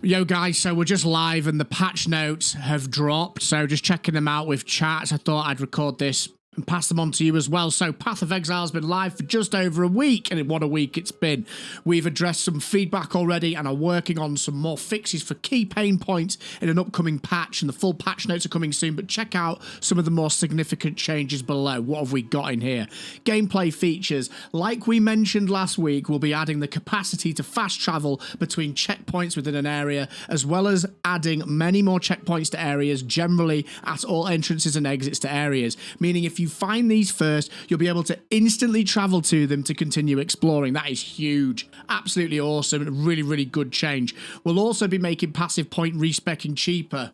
Yo guys, so we're just live and the patch notes have dropped, so just checking them out with chat. I thought I'd record this and pass them on to you as well. So Path of Exile has been live for just over a week, and what a week it's been. We've addressed some feedback already and are working on some more fixes for key pain points in an upcoming patch, and the full patch notes are coming soon, but check out some of the more significant changes below. What have we got in here? Gameplay features. Like we mentioned last week, we'll be adding the capacity to fast travel between checkpoints within an area, as well as adding many more checkpoints to areas generally at all entrances and exits to areas, meaning if you find these first, you'll be able to instantly travel to them to continue exploring. That is huge. Absolutely awesome and really, really good change. We'll also be making passive point respecking cheaper.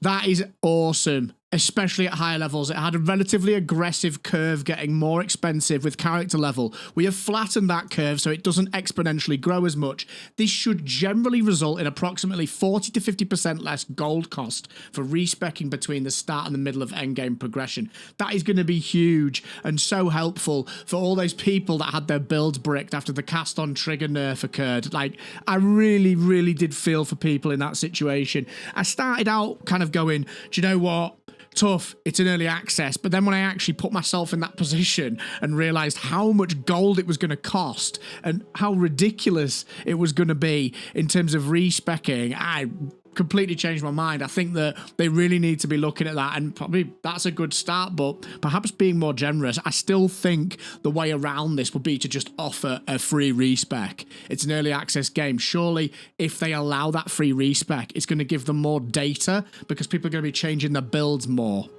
That is awesome, especially at higher levels. It had a relatively aggressive curve getting more expensive with character level. We have flattened that curve so it doesn't exponentially grow as much. This should generally result in approximately 40 to 50% less gold cost for respecking between the start and the middle of endgame progression. That is going to be huge and so helpful for all those people that had their builds bricked after the cast on trigger nerf occurred. Like, I really, really did feel for people in that situation. I started out kind of going, do you know what? Tough, it's an early access, but then when I actually put myself in that position and realized how much gold it was going to cost and how ridiculous it was going to be in terms of respecking, I completely changed my mind. I think that they really need to be looking at that, and probably that's a good start, but perhaps being more generous. I still think the way around this would be to just offer a free respec. It's an early access game. Surely if they allow that free respec, it's going to give them more data because people are going to be changing their builds more.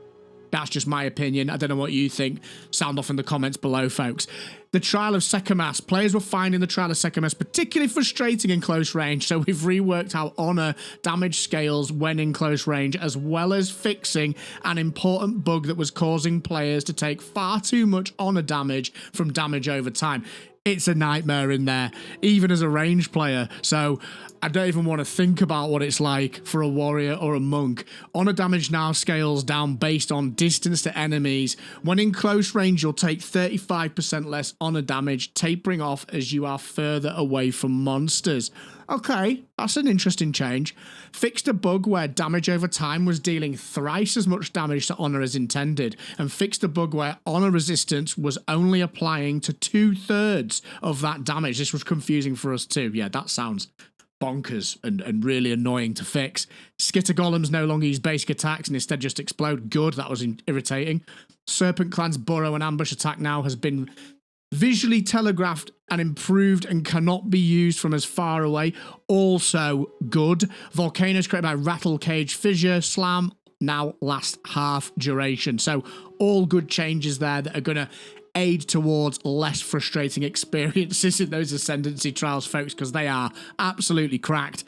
That's just my opinion. I don't know what you think. Sound off in the comments below, folks. The trial of Sekhemas. Players were finding the trial of Sekhemas particularly frustrating in close range, so we've reworked how honor damage scales when in close range, as well as fixing an important bug that was causing players to take far too much honor damage from damage over time. It's a nightmare in there, even as a range player, so I don't even want to think about what it's like for a warrior or a monk. Honor damage now scales down based on distance to enemies. When in close range, you'll take 35% less honor damage, tapering off as you are further away from monsters. Okay, that's an interesting change. Fixed a bug where damage over time was dealing thrice as much damage to honor as intended, and fixed a bug where honor resistance was only applying to 2/3 of that damage. This was confusing for us too. Yeah, that sounds bonkers and really annoying to fix. Skitter golems no longer use basic attacks and instead just explode. Good, that was irritating. Serpent Clan's burrow and ambush attack now has been visually telegraphed and improved and cannot be used from as far away. Also good. Volcanoes created by rattle cage fissure slam now last half duration. So all good changes there that are going to aid towards less frustrating experiences in those ascendancy trials, folks, because they are absolutely cracked.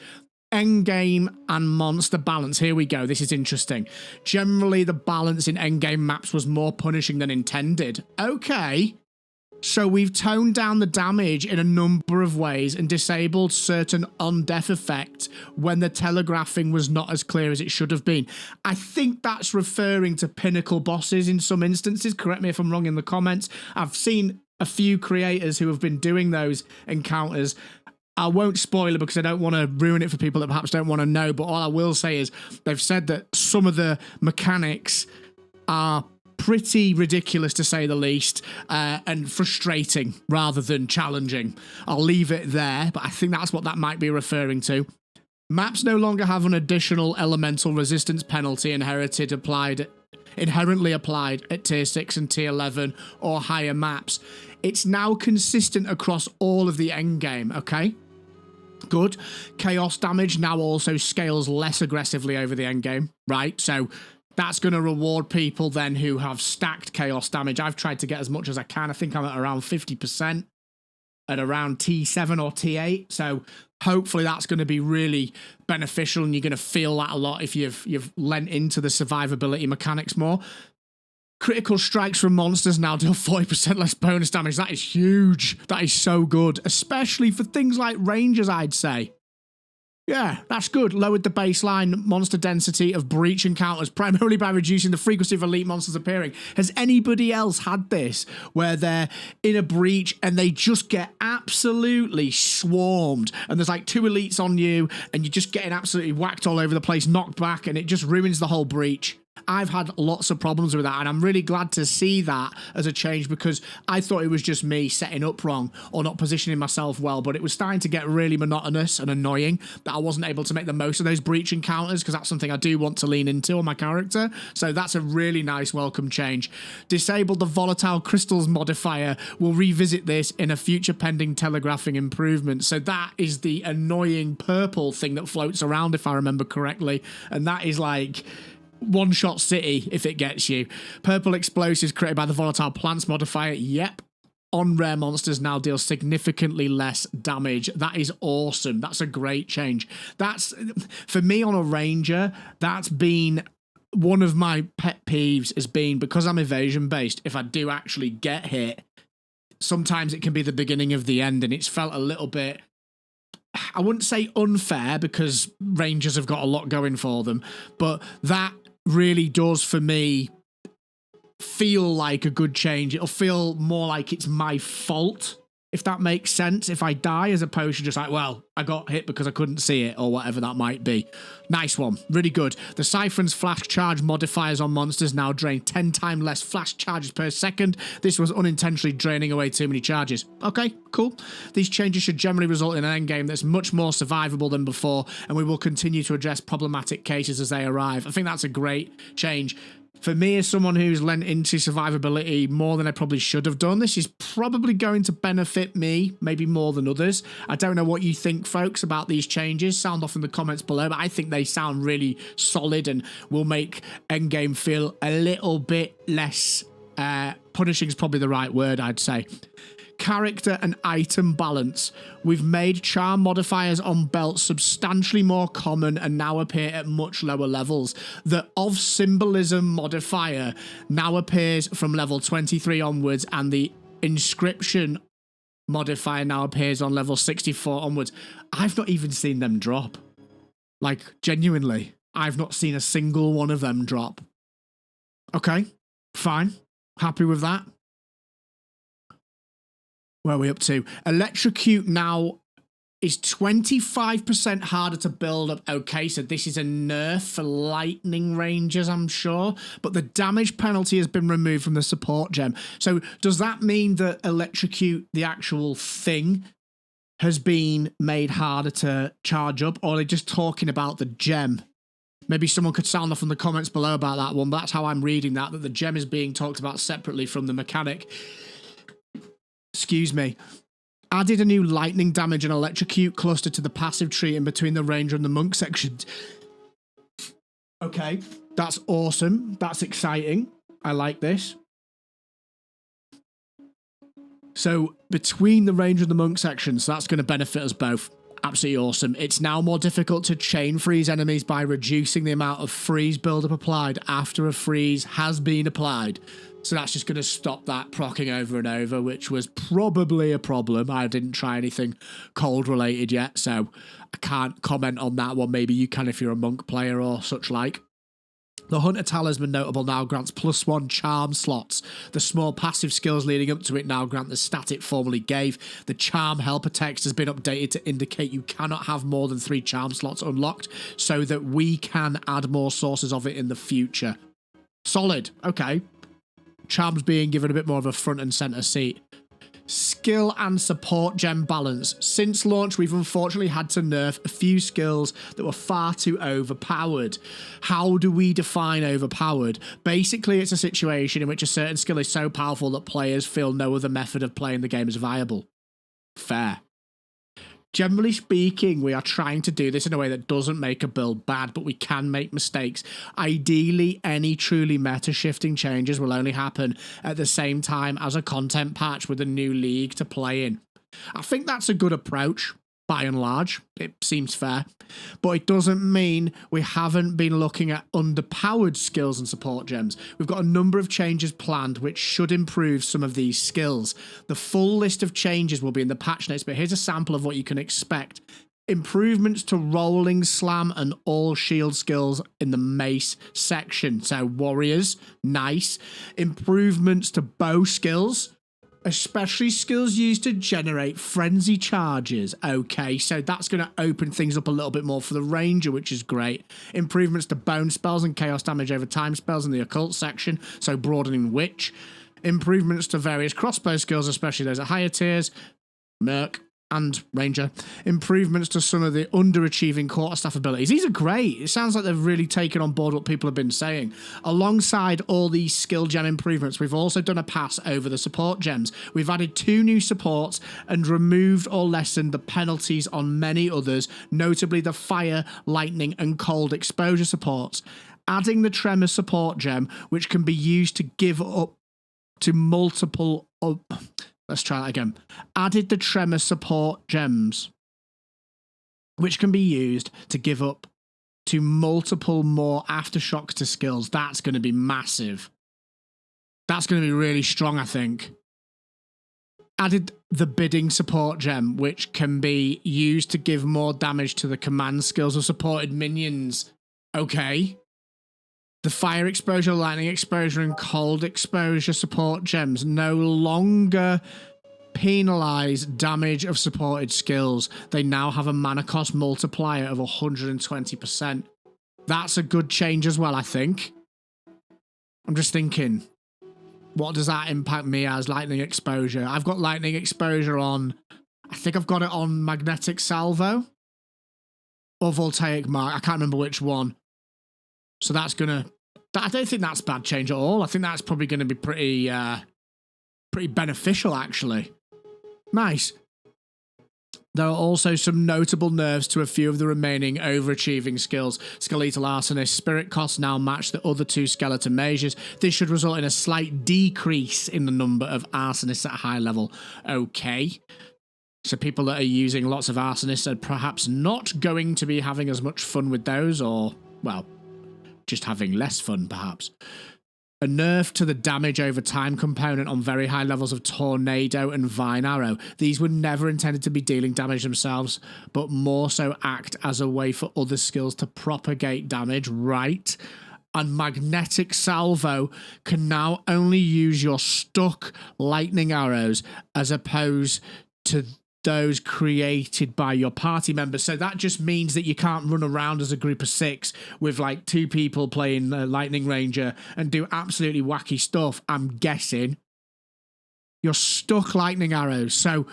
Endgame and monster balance. Here we go. This is interesting. Generally, the balance in endgame maps was more punishing than intended. Okay. So we've toned down the damage in a number of ways and disabled certain on-death effects when the telegraphing was not as clear as it should have been. I think that's referring to pinnacle bosses in some instances. Correct me if I'm wrong in the comments. I've seen a few creators who have been doing those encounters. I won't spoil it because I don't want to ruin it for people that perhaps don't want to know, but all I will say is they've said that some of the mechanics are pretty ridiculous to say the least, and frustrating rather than challenging. I'll leave it there, but I think that's what that might be referring to. Maps no longer have an additional elemental resistance penalty inherently applied at tier 6 and tier 11 or higher maps. It's now consistent across all of the endgame, okay? Good. Chaos damage now also scales less aggressively over the endgame, right? So that's going to reward people then who have stacked chaos damage. I've tried to get as much as I can. I think I'm at around 50% at around T7 or T8. So hopefully that's going to be really beneficial, and you're going to feel that a lot if you've lent into the survivability mechanics more. Critical strikes from monsters now deal 40% less bonus damage. That is huge. That is so good, especially for things like rangers, I'd say. Yeah, that's good. Lowered the baseline monster density of breach encounters primarily by reducing the frequency of elite monsters appearing. Has anybody else had this where they're in a breach and they just get absolutely swarmed and there's like 2 elites on you and you're just getting absolutely whacked all over the place, knocked back, and it just ruins the whole breach? I've had lots of problems with that, and I'm really glad to see that as a change because I thought it was just me setting up wrong or not positioning myself well, but it was starting to get really monotonous and annoying that I wasn't able to make the most of those breach encounters because that's something I do want to lean into on my character. So that's a really nice welcome change. Disable the volatile crystals modifier. We'll revisit this in a future pending telegraphing improvement. So that is the annoying purple thing that floats around, if I remember correctly, and that is like one-shot city if it gets you. Purple explosives created by the volatile plants modifier. Yep. On rare monsters now deal significantly less damage. That is awesome. That's a great change. That's, for me on a ranger, that's been one of my pet peeves has been because I'm evasion based. If I do actually get hit, sometimes it can be the beginning of the end, and it's felt a little bit, I wouldn't say unfair because rangers have got a lot going for them, but that really does for me feel like a good change. It'll feel more like it's my fault, if that makes sense, if I die, as opposed to just like, well, I got hit because I couldn't see it or whatever that might be. Nice one. Really good. The Siphon's flash charge modifiers on monsters now drain 10 times less flash charges per second. This was unintentionally draining away too many charges. Okay, cool. These changes should generally result in an endgame that's much more survivable than before, and we will continue to address problematic cases as they arrive. I think that's a great change. For me, as someone who's lent into survivability more than I probably should have done, this is probably going to benefit me, maybe more than others. I don't know what you think, folks, about these changes. Sound off in the comments below, but I think they sound really solid and will make Endgame feel a little bit less punishing is probably the right word, I'd say. Character and item balance. We've made charm modifiers on belts substantially more common and now appear at much lower levels. The of symbolism modifier now appears from level 23 onwards, and the inscription modifier now appears on level 64 onwards. I've not even seen them drop. Like, genuinely, I've not seen a single one of them drop. Okay, fine. Happy with that. Where are we up to? Electrocute now is 25% harder to build up. Okay, so this is a nerf for lightning rangers, I'm sure. But the damage penalty has been removed from the support gem. So does that mean that Electrocute, the actual thing, has been made harder to charge up? Or are they just talking about the gem? Maybe someone could sound off in the comments below about that one. But that's how I'm reading that the gem is being talked about separately from the mechanic. Excuse me. Added a new lightning damage and electrocute cluster to the passive tree in between the ranger and the monk sections. Okay, that's awesome. That's exciting. I like this. So between the ranger and the monk sections, that's going to benefit us both. Absolutely awesome. It's now more difficult to chain freeze enemies by reducing the amount of freeze buildup applied after a freeze has been applied. So that's just going to stop that proccing over and over, which was probably a problem. I didn't try anything cold related yet, so I can't comment on that one. Maybe you can if you're a monk player or such like. The Hunter Talisman notable now grants +1 charm slots. The small passive skills leading up to it now grant the stat it formerly gave. The charm helper text has been updated to indicate you cannot have more than 3 charm slots unlocked, so that we can add more sources of it in the future. Solid. Okay. Charms being given a bit more of a front and center seat. Skill and support gem balance. Since launch, we've unfortunately had to nerf a few skills that were far too overpowered. How do we define overpowered? Basically, it's a situation in which a certain skill is so powerful that players feel no other method of playing the game is viable. Fair. Generally speaking, we are trying to do this in a way that doesn't make a build bad, but we can make mistakes. Ideally, any truly meta-shifting changes will only happen at the same time as a content patch with a new league to play in. I think that's a good approach, by and large. It seems fair. But it doesn't mean we haven't been looking at underpowered skills and support gems. We've got a number of changes planned which should improve some of these skills. The full list of changes will be in the patch notes, but here's a sample of what you can expect Improvements to rolling slam and all shield skills in the mace section. So warriors, nice. Improvements to bow skills, especially skills used to generate frenzy charges. Okay, so that's going to open things up a little bit more for the ranger, which is great. Improvements to bone spells and chaos damage over time spells in the occult section, so broadening witch. Improvements to various crossbow skills, especially those at higher tiers. Merc and ranger. Improvements to some of the underachieving quarterstaff abilities. These are great. It sounds like they've really taken on board what people have been saying. Alongside all these skill gem improvements, we've also done a pass over the support gems. We've added 2 new supports and removed or lessened the penalties on many others, notably the fire, lightning and cold exposure supports. Adding the tremor support gem, which can be used to give up to multiple... Let's try that again. Added the tremor support gems, which can be used to give up to multiple more aftershocks to skills. That's going to be massive. That's going to be really strong, I think. Added the bidding support gem, which can be used to give more damage to the command skills of supported minions. Okay. The fire exposure, lightning exposure, and cold exposure support gems no longer penalize damage of supported skills. They now have a mana cost multiplier of 120%. That's a good change as well, I think. I'm just thinking, what does that impact me as lightning exposure? I've got lightning exposure on, I think I've got it on magnetic salvo or voltaic mark. I can't remember which one. So that's going to... I don't think that's a bad change at all. I think that's probably going to be pretty beneficial, actually. Nice. There are also some notable nerfs to a few of the remaining overachieving skills. Skeletal Arsonist spirit costs now match the other 2 skeleton mages. This should result in a slight decrease in the number of arsonists at high level. Okay. So people that are using lots of arsonists are perhaps not going to be having as much fun with those, or, well, just having less fun, perhaps. A nerf to the damage over time component on very high levels of Tornado and Vine Arrow. These were never intended to be dealing damage themselves, but more so act as a way for other skills to propagate damage, right? And Magnetic Salvo can now only use your stuck lightning arrows as opposed to those created by your party members. So that just means that you can't run around as a group of 6 with like 2 people playing Lightning Ranger and do absolutely wacky stuff. I'm guessing you're stuck lightning arrows. So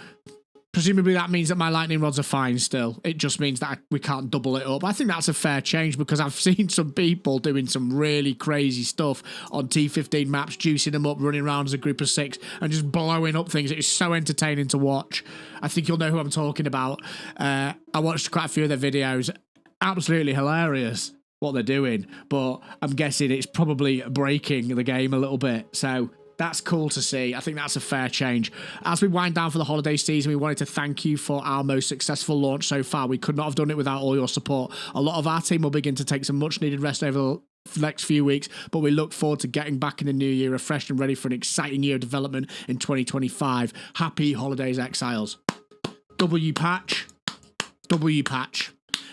presumably that means that my lightning rods are fine still. It just means that we can't double it up. I think that's a fair change because I've seen some people doing some really crazy stuff on T15 maps, juicing them up, running around as a group of 6 and just blowing up things. It's so entertaining to watch. I think you'll know who I'm talking about. I watched quite a few of their videos. Absolutely hilarious what they're doing, but I'm guessing it's probably breaking the game a little bit. So that's cool to see. I think that's a fair change. As we wind down for the holiday season, we wanted to thank you for our most successful launch so far. We could not have done it without all your support. A lot of our team will begin to take some much needed rest over the next few weeks, but we look forward to getting back in the new year refreshed and ready for an exciting year of development in 2025. Happy holidays, Exiles. W patch.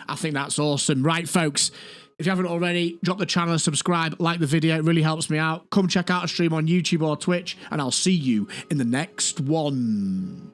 I think that's awesome. Right, folks. If you haven't already, drop the channel and subscribe, like the video, it really helps me out. Come check out a stream on YouTube or Twitch, and I'll see you in the next one.